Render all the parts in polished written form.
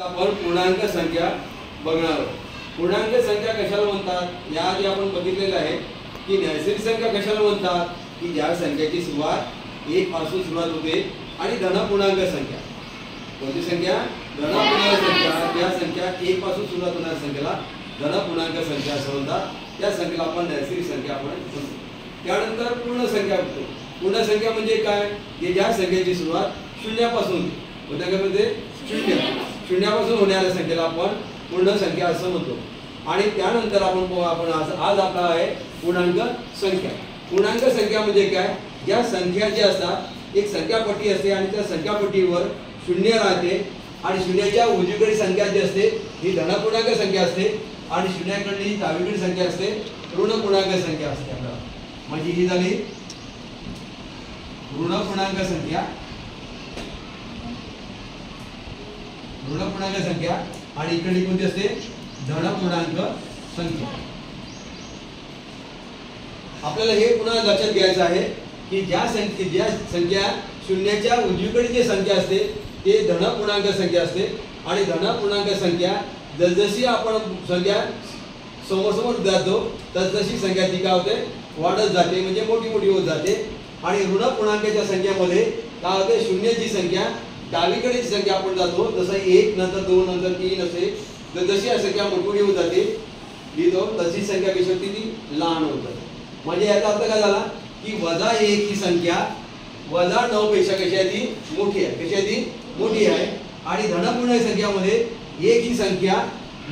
आपण पूर्णांक संख्या बघणार आहोत। पूर्णांक संख्या कशाला म्हणतात याआधी आपण बघितलेलं आहे की नैसर्गिक संख्या कशाला म्हणतात की ज्या संख्येची सुरुवात 1 पासून सुरुवात होते आणि धन पूर्णांक संख्या कोणती संख्या धन पूर्णांक संख्या ज्या संख्या 1 पासून सुरुवात होणाऱ्या संख्येला धन पूर्णांक संख्या असं म्हणतात। त्या संख्येला आपण नैसर्गिक संख्या आपण म्हणतो। त्यानंतर पूर्ण संख्या म्हणतो। पूर्ण संख्या म्हणजे काय की ज्या संख्येची सुरुवात शून्यापासून होते पूर्णांकामध्ये शून्यापासून होणाऱ्या संख्येला आपण पूर्ण संख्या असं म्हणतो। आणि त्यानंतर आपण आज आपला आहे पूर्णांक संख्या। पूर्णांक संख्या म्हणजे काय ज्या संख्या ज्या असतात एक संख्यापट्टी असते आणि त्या संख्यापट्टीवर शून्य राहते आणि शून्याच्या उजवीकडील संख्या जी असते ही धनपूर्णांक संख्या असते आणि शून्याकडली डावीकडील संख्या असते ऋण पूर्णांक संख्या असते। आपल्याला म्हणजे ही झाली ऋण पूर्णांक संख्या आणि इकडे कोणती असते धन पूर्णांक संख्या। आपल्याला हे पुन्हा लक्षात घ्यायचं आहे की ज्या संख्या शून्याच्या उजवीकडे जी संख्या असते ते धन पूर्णांक संख्या असते आणि धन पूर्णांक संख्या जसजशी आपण संख्या समोर जातो तसतशी संख्या ती काय होते वाढत जाते म्हणजे मोठी होत जाते। आणि ऋण पूर्णांकाच्या संख्येमध्ये काय होते शून्याची संख्या डावीकडे संख्या आपण जातो जसं 1 नंतर 2 नंतर 3 असे जशी संख्या मोठी होत जाते तशी संख्या कशी होती ती लहान होत जाते। म्हणजे याचा अर्थ काय झाला की -1 ही संख्या -9 पेक्षा कशी आहे ती मोठी आहे कशी आहे ती मोठी आहे आणि धनपूर्णांक संख्यामध्ये 1 ही संख्या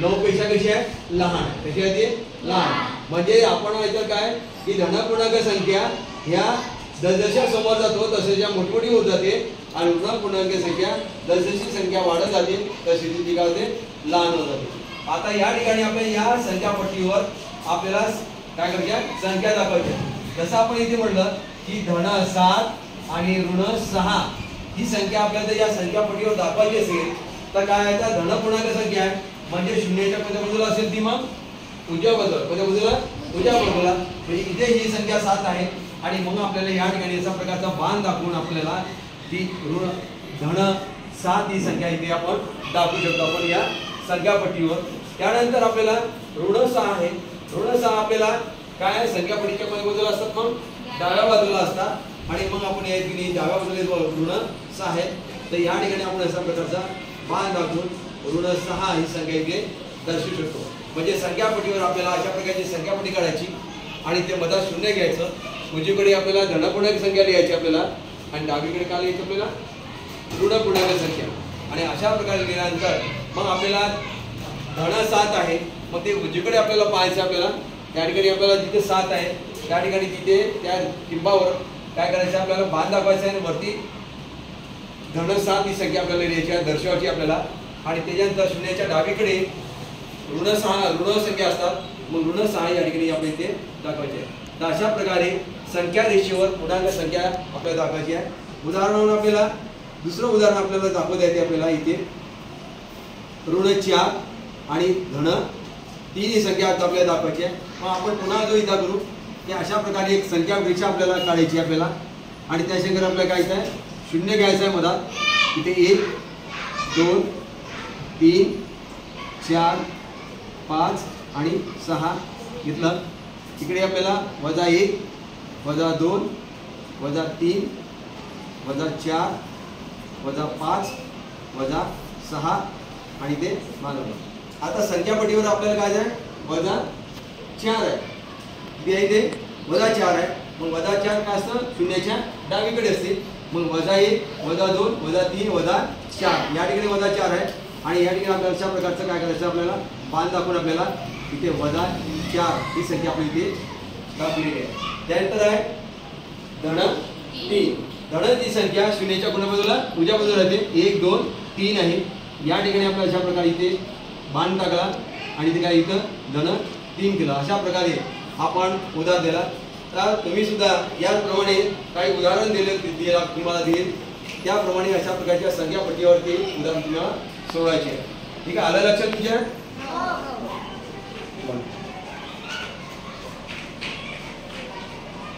9 पेक्षा कशी आहे लहान आहे कशी आहे ती लहान। म्हणजे आपण याचं काय की धनपूर्णांक संख्या ह्या जसजशा समोर जातो तसजशा मोठी होत जाते आणि ऋण पूर्णांक संख्या जसजशी संख्या वाढत जाते तशी ती काय होते लहान होत जाते। आता या ठिकाणी आपण या संख्यापट्टीवर आपल्याला काय करायचं संख्या दाखवायची। जसं आपण इथे म्हटलं की धन 7 आणि ऋण 6 ही संख्या आपल्याला या संख्यापट्टीवर दाखवायची असेल तर काय आहे तर धन पूर्णांक संख्या आहे म्हणजे शून्याच्या कोणत्या बाजूला असेल ती मग उजव्या बाजूला कोणत्या बाजूला उजव्या बाजूला म्हणजे इथे ही संख्या 7 आहे आणि मग आपल्याला या ठिकाणी अशा प्रकारचा बाण दाखवून आपल्याला ती ऋण धन 7 ही संख्या इथे आपण दाखवू शकतो आपण या संख्यापट्टीवर। त्यानंतर आपल्याला ऋण 6 आहे ऋण 6 आपल्याला काय संख्यापट्टीच्या कोणत्या बाजूला असतात मग डाव्या बाजूला असतात आणि मग आपण या ठिकाणी डाव्या बाजूला ऋण 6 आहे तर या ठिकाणी आपण अशा प्रकारचा बाण दाखवून ऋण 6 ही संख्या इथे दर्शवू शकतो। म्हणजे संख्यापट्टीवर आपल्याला अशा प्रकारची संख्यापट्टी काढायची आणि ते मधात शून्य घ्यायचं उजवीकडे आपल्याला धनपूर्णांक संख्या लिहायची आपल्याला आणि डावीकडे काय लिहायचं आपल्याला ऋण पूर्णांक संख्या आणि अशा प्रकारे लिहिल्यानंतर मग आपल्याला धन 7 आहे मग ते उजवीकडे आपल्याला पाहायचं आपल्याला त्या ठिकाणी आपल्याला जिथे 7 आहे त्या ठिकाणी तिथे त्या टिंबावर काय करायचं आपल्याला बाण दाखवायचं आहे आणि वरती धन 7 ही संख्या आपल्याला लिहायची आहे दर्शवायची आपल्याला आणि त्याच्यानंतर शून्याच्या डावीकडे ऋण संख्या असतात मग ऋण 6 या ठिकाणी आपल्याला इथे दाखवायचे आहे। तर अशा प्रकारे संख्या रेषेवर पूर्णांक संख्या आपल्याला दाखवायची आहे। उदाहरणार्थ आपल्याला दुसरं उदाहरण आपल्याला दाखवता येते आपल्याला इथे ऋण 4 आणि धन 3 ही संख्या आपल्याला दाखवायची आहे। मग आपण पुन्हा जो इथं करू की अशा प्रकारे एक संख्या रेषा आपल्याला काढायची आपल्याला आणि त्या संख्येवर आपल्याला काय आहे शून्य घ्यायचं आहे मधात इथे 1 2 3 4 5 आणि 6 घेतलं इकडे आपल्याला -1 -2 -3 -4 -5 -6 आणि ते मानवलं। आता संख्यापट्टीवर आपल्याला काय आहे -4 आहे किती आहे इथे -4 आहे मग -4 काय असतं शून्याच्या डावीकडे असते मग -1 -2 -3 -4 या ठिकाणी -4 आहे आणि या ठिकाणी आपल्याला अशा प्रकारचं काय करायचं आपल्याला बाण दाखवून आपल्याला इथे -4 ही संख्या आपण इथे दाखवलेली आहे। त्यानंतर आहे धन 3 धन ही संख्या शून्याच्या कोणत्या बाजूला उजव्या बाजूला येते 1 2 3 आहे या ठिकाणी आपल्याला अशा प्रकारे इथे बाण टाकला आणि ते काय इथं धन 3 केलं। अशा प्रकारे आपण उदाहरण दिला तर तुम्ही सुद्धा याप्रमाणे काही उदाहरण दिले तुम्हाला देईल त्याप्रमाणे अशा प्रकारच्या संख्यापट्टीवरती उदाहरण तुम्हाला सोडवायचे आहे। ठीक आहे आलं लक्षात तुमच्या